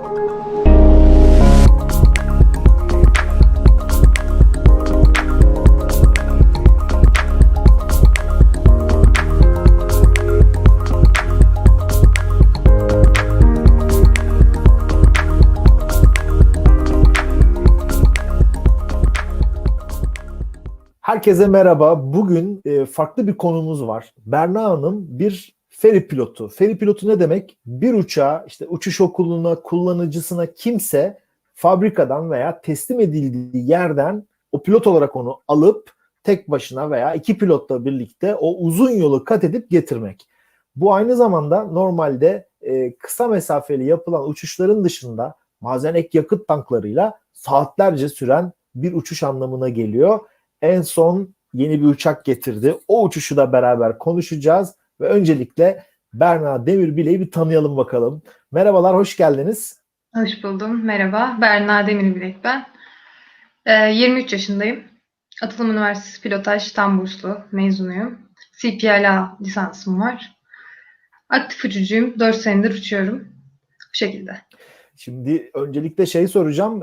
Herkese merhaba. Bugün farklı bir konumuz var. Berna Hanım bir feri pilotu. Feri pilotu ne demek? Bir uçağı işte uçuş okuluna, kullanıcısına kimse fabrikadan veya teslim edildiği yerden o pilot olarak onu alıp tek başına veya iki pilotla birlikte o uzun yolu kat edip getirmek. Bu aynı zamanda normalde kısa mesafeli yapılan uçuşların dışında bazen ek yakıt tanklarıyla saatlerce süren bir uçuş anlamına geliyor. En son yeni bir uçak getirdi. O uçuşu da beraber konuşacağız ve öncelikle Berna Demirbilek'i bir tanıyalım bakalım. Merhabalar, hoş geldiniz. Hoş buldum. Merhaba. Berna Demirbilek ben. 23 yaşındayım. Atılım Üniversitesi Pilotaj tam burslu mezunuyum. CPLA lisansım var. Aktif uçucuyum. 4 senedir uçuyorum. Bu şekilde. Şimdi öncelikle soracağım.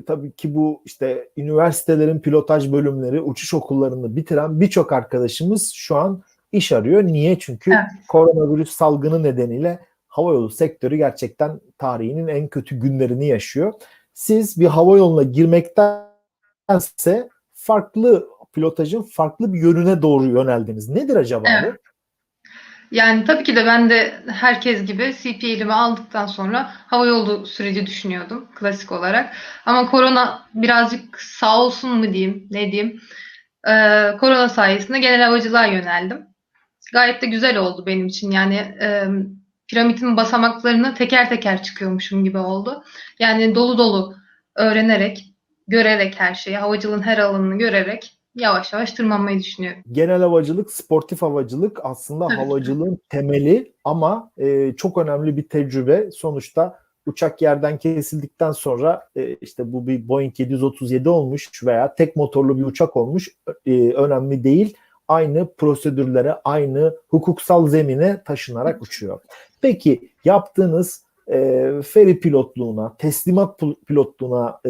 Tabii ki bu işte üniversitelerin pilotaj bölümleri, uçuş okullarını bitiren birçok arkadaşımız şu an iş arıyor. Niye? Çünkü Evet. koronavirüs salgını nedeniyle havayolu sektörü gerçekten tarihinin en kötü günlerini yaşıyor. Siz bir havayoluna girmektense farklı pilotajın farklı bir yönüne doğru yöneldiniz. Nedir acaba Evet. bu? Yani tabii ki de ben de herkes gibi CPL'imi aldıktan sonra havayolu süreci düşünüyordum klasik olarak. Ama korona birazcık sağ olsun mu diyeyim, ne diyeyim. Korona sayesinde genel havacılığa yöneldim. Gayet de güzel oldu benim için. Yani piramidin basamaklarını teker teker çıkıyormuşum gibi oldu. Yani dolu dolu öğrenerek, görerek her şeyi, havacılığın her alanını görerek yavaş yavaş tırmanmayı düşünüyorum. Genel havacılık, sportif havacılık aslında Tabii ki. havacılığın temeli ama çok önemli bir tecrübe. Sonuçta uçak yerden kesildikten sonra işte bu bir Boeing 737 olmuş veya tek motorlu bir uçak olmuş önemli değil. Aynı prosedürlere, aynı hukuksal zemine taşınarak uçuyor. Peki yaptığınız feri pilotluğuna, teslimat pilotluğuna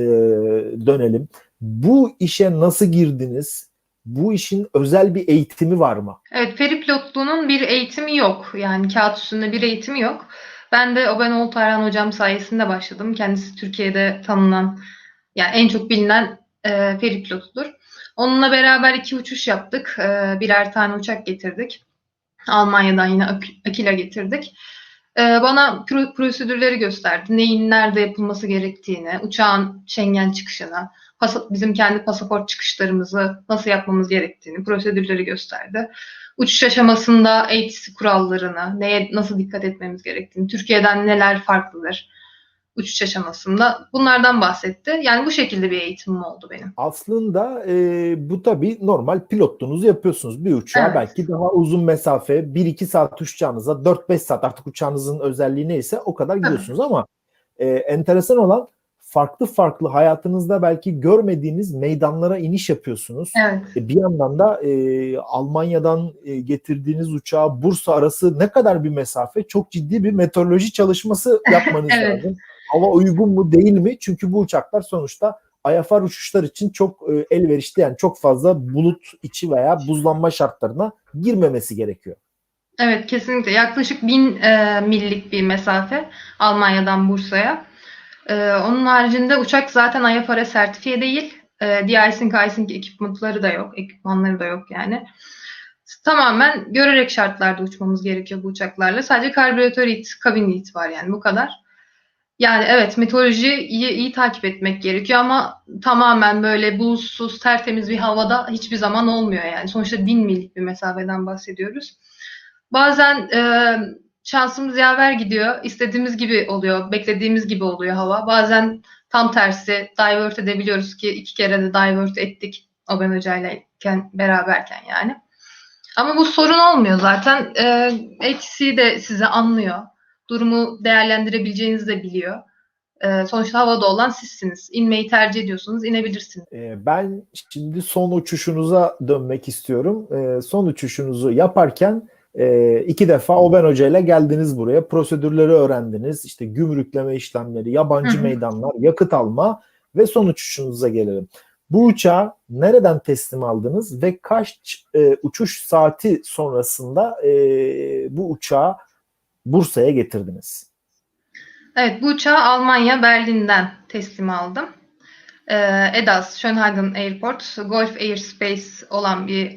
dönelim. Bu işe nasıl girdiniz? Bu işin özel bir eğitimi var mı? Evet, feri pilotluğunun bir eğitimi yok. Yani kağıt üstünde bir eğitimi yok. Ben de Oben Oltayran hocam sayesinde başladım. Kendisi Türkiye'de tanınan, yani en çok bilinen feri pilotudur. Onunla beraber 2 uçuş yaptık. Birer tane uçak getirdik. Almanya'dan yine Akila getirdik. Bana prosedürleri gösterdi. Neyin nerede yapılması gerektiğini, uçağın Schengen çıkışını, bizim kendi pasaport çıkışlarımızı nasıl yapmamız gerektiğini, prosedürleri gösterdi. Uçuş aşamasında ATC kurallarını, neye nasıl dikkat etmemiz gerektiğini, Türkiye'den neler farklıdır uçuş aşamasında bunlardan bahsetti. Yani bu şekilde bir eğitimim oldu benim. Aslında bu tabii normal pilotluğunuzu yapıyorsunuz. Bir uçağa Evet. belki daha uzun mesafe 1-2 saat uçacağınıza 4-5 saat artık uçağınızın özelliği neyse o kadar Tabii. gidiyorsunuz ama enteresan olan farklı farklı hayatınızda belki görmediğiniz meydanlara iniş yapıyorsunuz. Evet. Bir yandan da Almanya'dan getirdiğiniz uçağa Bursa arası ne kadar bir mesafe? Çok ciddi bir meteoroloji çalışması yapmanız Evet. lazım. Hava uygun mu değil mi? Çünkü bu uçaklar sonuçta IFR uçuşlar için çok elverişli, yani çok fazla bulut içi veya buzlanma şartlarına girmemesi gerekiyor. Evet, kesinlikle. Yaklaşık 1000 millik bir mesafe Almanya'dan Bursa'ya. Onun haricinde uçak zaten IFRS sertifiye değil. De-icing, icing ekipmanları da yok yani. Tamamen görerek şartlarda uçmamız gerekiyor bu uçaklarla. Sadece karbüratör heat, kabin heat var yani bu kadar. Yani evet, meteorolojiyi iyi takip etmek gerekiyor ama tamamen böyle bulutsuz, tertemiz bir havada hiçbir zaman olmuyor yani. Sonuçta 1000 millik bir mesafeden bahsediyoruz. Bazen şansımız yaver gidiyor. İstediğimiz gibi oluyor, beklediğimiz gibi oluyor hava. Bazen tam tersi divert edebiliyoruz ki 2 kere de divert ettik Oben Hoca'ylayken beraberken yani. Ama bu sorun olmuyor zaten. ATC de sizi anlıyor. Durumu değerlendirebileceğinizi de biliyor. Sonuçta havada olan sizsiniz. İnmeyi tercih ediyorsunuz, inebilirsiniz. Ben şimdi son uçuşunuza dönmek istiyorum. Son uçuşunuzu yaparken 2 defa Oben Hoca ile geldiniz buraya. Prosedürleri öğrendiniz. İşte gümrükleme işlemleri, yabancı meydanlar, yakıt alma ve son uçuşunuza gelelim. Bu uçağı nereden teslim aldınız ve kaç uçuş saati sonrasında bu uçağı Bursa'ya getirdiniz? Evet, bu uçağı Almanya, Berlin'den teslim aldım. EDAS, Schönhagen Airport, Gulf Airspace olan bir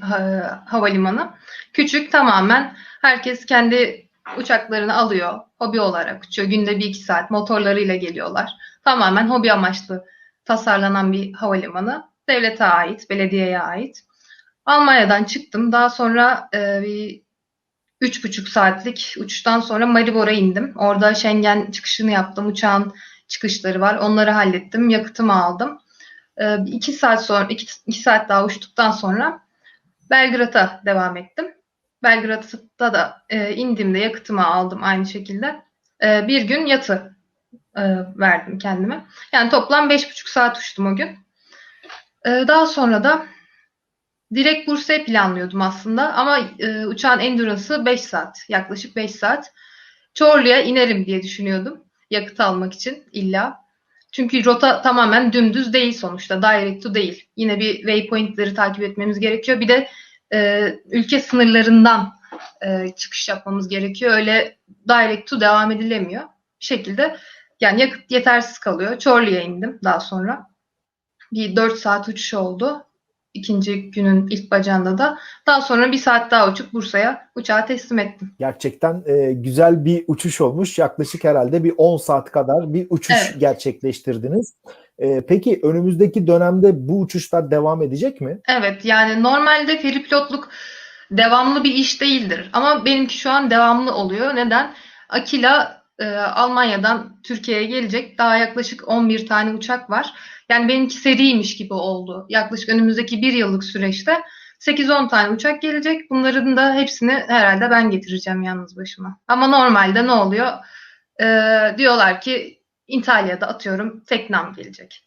havalimanı. Küçük, tamamen herkes kendi uçaklarını alıyor, hobi olarak uçuyor. Günde 1-2 saat motorlarıyla geliyorlar. Tamamen hobi amaçlı tasarlanan bir havalimanı. Devlete ait, belediyeye ait. Almanya'dan çıktım. Daha sonra bir 3,5 saatlik uçuştan sonra Maribor'a indim. Orada Schengen çıkışını yaptım. Uçağın çıkışları var. Onları hallettim. Yakıtımı aldım. 2 saat sonra 2 saat daha uçtuktan sonra Belgrad'a devam ettim. Belgrad'da da indiğimde yakıtımı aldım aynı şekilde. Bir gün yatı verdim kendime. Yani toplam 5,5 saat uçtum o gün. Daha sonra da direkt Bursa'ya planlıyordum aslında ama uçağın endurance'ı 5 saat. Yaklaşık 5 saat. Çorlu'ya inerim diye düşünüyordum. Yakıt almak için illa. Çünkü rota tamamen dümdüz değil sonuçta. Direct to değil. Yine bir waypointleri takip etmemiz gerekiyor. Bir de ülke sınırlarından çıkış yapmamız gerekiyor. Öyle direct to devam edilemiyor. Bir şekilde yani yakıt yetersiz kalıyor. Çorlu'ya indim daha sonra. Bir 4 saat uçuş oldu. İkinci günün ilk bacağında da. Daha sonra 1 saat daha uçup Bursa'ya uçağı teslim ettim. Gerçekten güzel bir uçuş olmuş. Yaklaşık herhalde bir 10 saat kadar bir uçuş gerçekleştirdiniz. Peki önümüzdeki dönemde bu uçuşlar devam edecek mi? Evet, yani normalde feri pilotluk devamlı bir iş değildir. Ama benimki şu an devamlı oluyor. Neden? Akila Almanya'dan Türkiye'ye gelecek. Daha yaklaşık 11 tane uçak var. Yani benimki seriymiş gibi oldu. Yaklaşık önümüzdeki 1 yıllık süreçte 8-10 tane uçak gelecek. Bunların da hepsini herhalde ben getireceğim yalnız başıma. Ama normalde ne oluyor? Diyorlar ki İtalya'da atıyorum Teknam gelecek.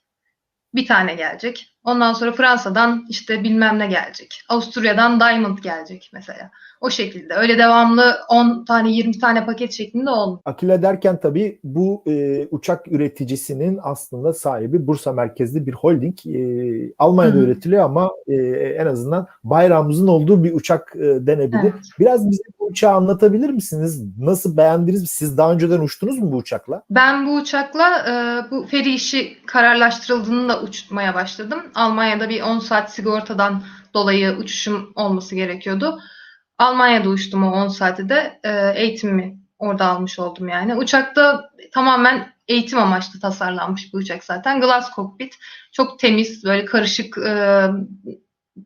Bir tane gelecek. Ondan sonra Fransa'dan işte bilmem ne gelecek. Avusturya'dan Diamond gelecek mesela. O şekilde. Öyle devamlı 10 tane 20 tane paket şeklinde olmuyor. Akila derken tabii bu uçak üreticisinin aslında sahibi Bursa merkezli bir holding. Almanya'da üretiliyor ama en azından bayrağımızın olduğu bir uçak denebilir. Evet. Biraz bize bu uçağı anlatabilir misiniz? Nasıl beğendiniz? Siz daha önceden uçtunuz mu bu uçakla? Ben bu uçakla bu feri işi kararlaştırıldığında uçmaya başladım. Almanya'da bir 10 saat sigortadan dolayı uçuşum olması gerekiyordu. Almanya'da uçtum o 10 saati de eğitimimi orada almış oldum yani. Uçakta tamamen eğitim amaçlı tasarlanmış bir uçak zaten. Glass cockpit. Çok temiz, böyle karışık,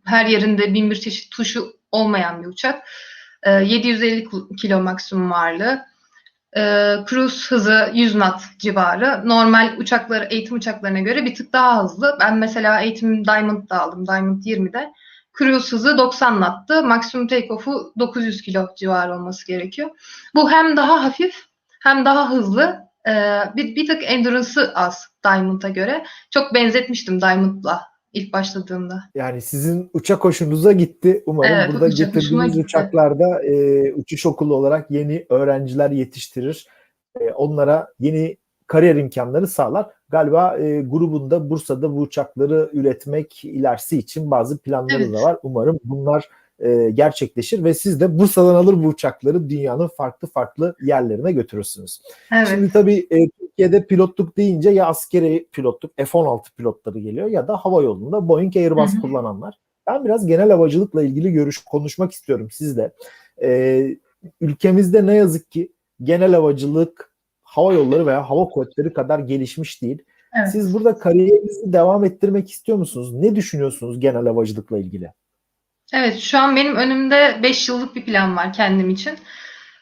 her yerinde bin bir çeşit tuşu olmayan bir uçak. 750 kilo maksimum ağırlığı. Cruise hızı 100 knot civarı. Normal uçakları, eğitim uçaklarına göre bir tık daha hızlı. Ben mesela eğitim Diamond'da aldım. Diamond 20'de. Cruise hızı 90 knot'tu. Maksimum take-off'u 900 kilo civarı olması gerekiyor. Bu hem daha hafif hem daha hızlı. Bir tık endurance'ı az Diamond'a göre. Çok benzetmiştim Diamond'la ilk başladığımda. Yani sizin uçak hoşunuza gitti. Umarım Evet, burada getirdiğiniz uçaklarda uçuş okulu olarak yeni öğrenciler yetiştirir. Onlara yeni kariyer imkanları sağlar. Galiba grubunda Bursa'da bu uçakları üretmek ilerisi için bazı planları da var. Umarım bunlar gerçekleşir ve siz de Bursa'dan alır bu uçakları dünyanın farklı farklı yerlerine götürürsünüz. Evet. Şimdi tabii Türkiye'de pilotluk deyince ya askeri pilotluk, F-16 pilotları geliyor ya da hava yolunda Boeing, Airbus kullananlar. Ben biraz genel havacılıkla ilgili konuşmak istiyorum sizle. Ülkemizde ne yazık ki genel havacılık hava yolları veya hava kuvvetleri kadar gelişmiş değil. Evet. Siz burada kariyerinizi devam ettirmek istiyor musunuz? Ne düşünüyorsunuz genel havacılıkla ilgili? Evet, şu an benim önümde 5 yıllık bir plan var kendim için.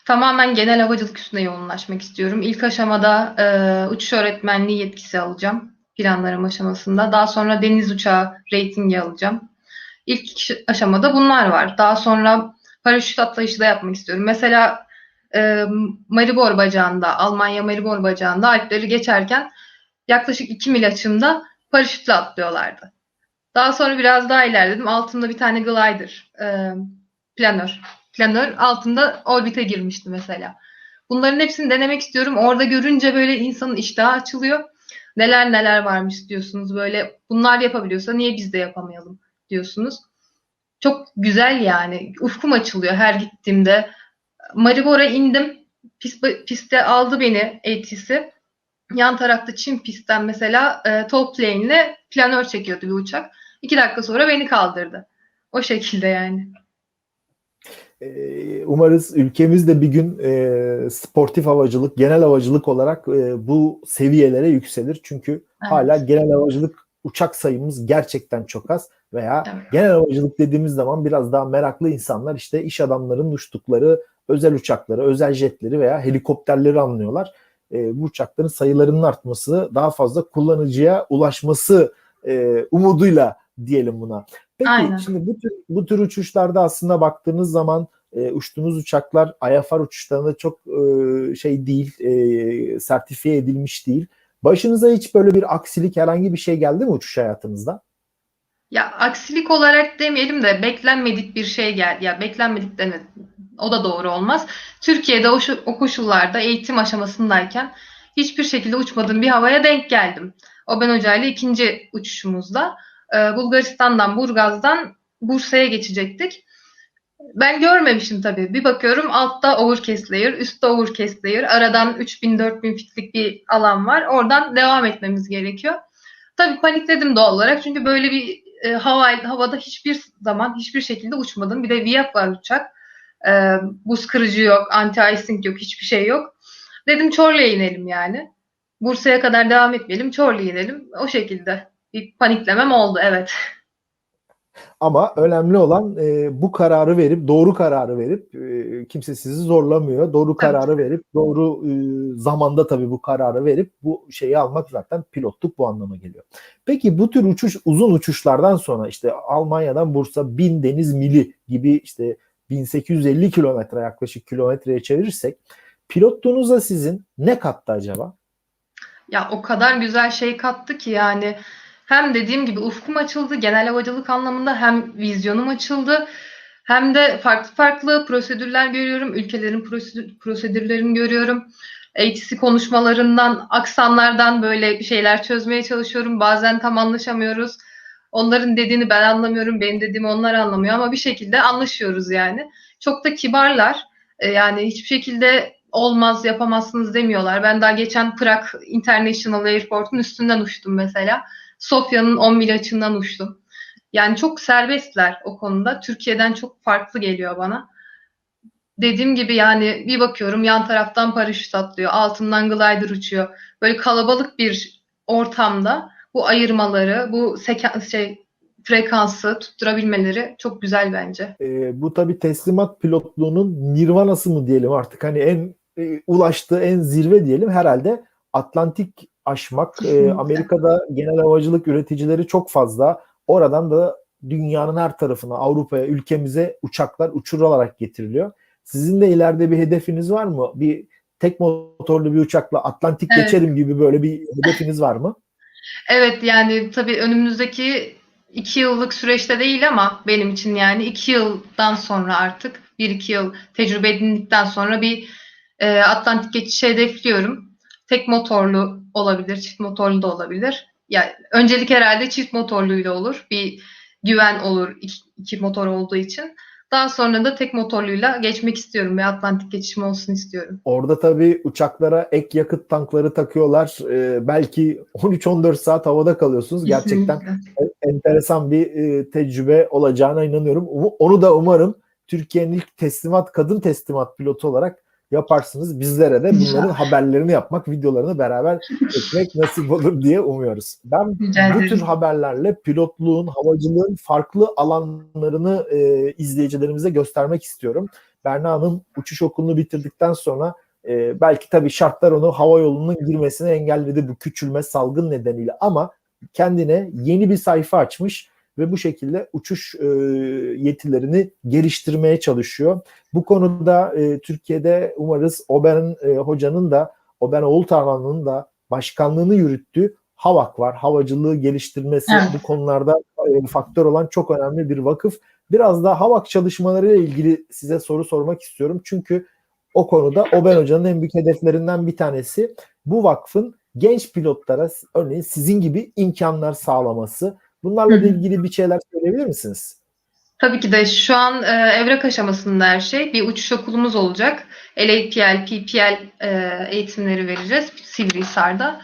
Tamamen genel havacılık üstüne yoğunlaşmak istiyorum. İlk aşamada uçuş öğretmenliği yetkisi alacağım planlarım aşamasında. Daha sonra deniz uçağı reytingi alacağım. İlk aşamada bunlar var. Daha sonra paraşüt atlayışı da yapmak istiyorum. Mesela Maribor bacağında, Almanya Maribor bacağında Alpleri geçerken yaklaşık 2 mil açımda paraşütle atlıyorlardı. Daha sonra biraz daha ilerledim. Altımda bir tane glider, planör. planör altında orbite girmişti mesela. Bunların hepsini denemek istiyorum. Orada görünce böyle insanın iştahı açılıyor. Neler neler varmış diyorsunuz. Böyle bunlar yapabiliyorsa niye biz de yapamayalım diyorsunuz. Çok güzel yani. Ufkum açılıyor her gittiğimde. Maribor'a indim. Piste aldı beni ATC. Yan tarafta Çin pistten mesela top lane ile planör çekiyordu bir uçak. 2 dakika sonra beni kaldırdı. O şekilde yani. Umarız ülkemiz de bir gün sportif havacılık, genel havacılık olarak bu seviyelere yükselir. Çünkü hala Evet. genel havacılık uçak sayımız gerçekten çok az veya Evet. genel havacılık dediğimiz zaman biraz daha meraklı insanlar işte iş adamlarının uçtukları özel uçakları, özel jetleri veya helikopterleri anlıyorlar. Bu uçakların sayılarının artması, daha fazla kullanıcıya ulaşması umuduyla diyelim buna. Peki Aynen. şimdi bu tür uçuşlarda aslında baktığınız zaman uçtuğunuz uçaklar IFR uçuşlarında çok şey değil, sertifiye edilmiş değil. Başınıza hiç böyle bir aksilik, herhangi bir şey geldi mi uçuş hayatınızda? Ya aksilik olarak demeyelim de beklenmedik bir şey geldi. Ya beklenmedik demedim. O da doğru olmaz. Türkiye'de o koşullarda eğitim aşamasındayken hiçbir şekilde uçmadığım bir havaya denk geldim. Oben Hoca ile ikinci uçuşumuzda Bulgaristan'dan, Burgaz'dan Bursa'ya geçecektik. Ben görmemişim tabii. Bir bakıyorum altta overcast layer, üstte overcast layer. Aradan 3000-4000 fitlik bir alan var. Oradan devam etmemiz gerekiyor. Tabii panikledim doğal olarak. Çünkü böyle bir havada hiçbir zaman hiçbir şekilde uçmadım. Bir de VIAP var uçak. Buz kırıcı yok, anti-icing yok, hiçbir şey yok. Dedim Çorlu'ya inelim yani. Bursa'ya kadar devam etmeyelim, Çorlu'ya inelim. O şekilde bir paniklemem oldu, evet. Ama önemli olan bu kararı verip, doğru kararı verip, kimse sizi zorlamıyor. Doğru Tabii. kararı verip, doğru zamanda tabii bu kararı verip bu şeyi almak, zaten pilotluk bu anlama geliyor. Peki bu tür uzun uçuşlardan sonra işte Almanya'dan Bursa 1000 deniz mili gibi işte 1850 kilometre, yaklaşık kilometreye çevirirsek pilotluğunuza sizin ne kattı acaba? Ya o kadar güzel şey kattı ki yani hem dediğim gibi ufkum açıldı genel havacılık anlamında hem vizyonum açıldı hem de farklı farklı prosedürler görüyorum. Ülkelerin prosedürlerini görüyorum. ATC konuşmalarından, aksanlardan böyle şeyler çözmeye çalışıyorum. Bazen tam anlaşamıyoruz. Onların dediğini ben anlamıyorum, benim dediğimi onlar anlamıyor ama bir şekilde anlaşıyoruz yani. Çok da kibarlar. Yani hiçbir şekilde olmaz, yapamazsınız demiyorlar. Ben daha geçen Prag International Airport'un üstünden uçtum mesela. Sofya'nın 10 mil açığından uçtum. Yani çok serbestler o konuda. Türkiye'den çok farklı geliyor bana. Dediğim gibi yani bir bakıyorum yan taraftan paraşüt atlıyor, altından glider uçuyor. Böyle kalabalık bir ortamda bu ayırmaları, bu frekansı tutturabilmeleri çok güzel bence. Bu tabii teslimat pilotluğunun nirvanası mı diyelim artık, hani en ulaştığı en zirve diyelim herhalde Atlantik aşmak. Kesinlikle. Amerika'da genel havacılık üreticileri çok fazla. Oradan da dünyanın her tarafına, Avrupa'ya, ülkemize uçaklar uçurularak getiriliyor. Sizin de ileride bir hedefiniz var mı? Bir tek motorlu bir uçakla Atlantik Evet. geçerim gibi böyle bir hedefiniz var mı? Evet yani tabii önümüzdeki 2 yıllık süreçte değil ama benim için yani 2 yıldan sonra artık 1-2 yıl tecrübe edindikten sonra bir Atlantik geçişi hedefliyorum. Tek motorlu olabilir, çift motorlu da olabilir. Yani öncelik herhalde çift motorluyla olur. Bir güven olur iki motor olduğu için. Daha sonra da tek motorluyla geçmek istiyorum ve Atlantik geçişim olsun istiyorum. Orada tabii uçaklara ek yakıt tankları takıyorlar. Belki 13-14 saat havada kalıyorsunuz. Gerçekten Kesinlikle. enteresan bir tecrübe olacağına inanıyorum. Onu da umarım Türkiye'nin ilk kadın teslimat pilotu olarak yaparsınız. Bizlere de bunların İnşallah. haberlerini yapmak, videolarını beraber çekmek nasip olur diye umuyoruz. Ben Rica bu tür ederim. haberlerle pilotluğun, havacılığın farklı alanlarını izleyicilerimize göstermek istiyorum. Berna Hanım uçuş okulunu bitirdikten sonra belki tabii şartlar onu hava yolunun girmesine engelledi, bu küçülme, salgın nedeniyle, ama kendine yeni bir sayfa açmış ve bu şekilde uçuş yetilerini geliştirmeye çalışıyor. Bu konuda Türkiye'de umarız Oben Hoca'nın da, Oben Oğultarhan'ın da başkanlığını yürüttüğü HAVAK var. Havacılığı geliştirmesi Evet. bu konularda faktör olan çok önemli bir vakıf. Biraz da HAVAK çalışmalarıyla ilgili size soru sormak istiyorum. Çünkü o konuda Oben Hoca'nın en büyük hedeflerinden bir tanesi bu vakfın genç pilotlara örneğin sizin gibi imkanlar sağlaması. Hı Bunlarla da hı. ilgili bir şeyler söyleyebilir misiniz? Tabii ki de şu an evrak aşamasında her şey. Bir uçuş okulumuz olacak. LAPL, PPL eğitimleri vereceğiz Sivrihisar'da.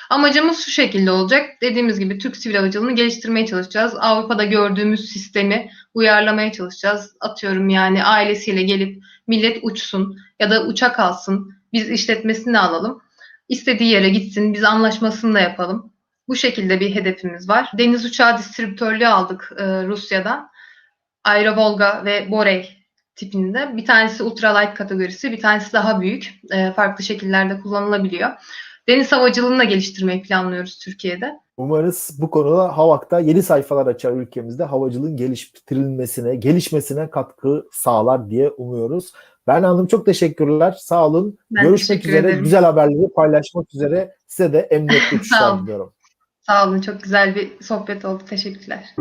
Amacımız şu şekilde olacak. Dediğimiz gibi Türk sivil havacılığını geliştirmeye çalışacağız. Avrupa'da gördüğümüz sistemi uyarlamaya çalışacağız. Atıyorum yani ailesiyle gelip millet uçsun ya da uçak alsın. Biz işletmesini alalım. İstediği yere gitsin. Biz anlaşmasını da yapalım. Bu şekilde bir hedefimiz var. Deniz uçağı distribütörlüğü aldık Rusya'dan. Aerovolga ve Borey tipinde. Bir tanesi ultralight kategorisi, bir tanesi daha büyük. Farklı şekillerde kullanılabiliyor. Deniz havacılığını da geliştirmeyi planlıyoruz Türkiye'de. Umarız bu konuda HAVAK'ta yeni sayfalar açar ülkemizde. Havacılığın geliştirilmesine, gelişmesine katkı sağlar diye umuyoruz. Berna Hanım çok teşekkürler. Sağ olun. Ben Görüşmek teşekkür üzere. ederim. Güzel haberleri paylaşmak üzere. Size de emniyetli Sağ uçuşlar olun. diliyorum. Sağ olun. Çok güzel bir sohbet oldu. Teşekkürler.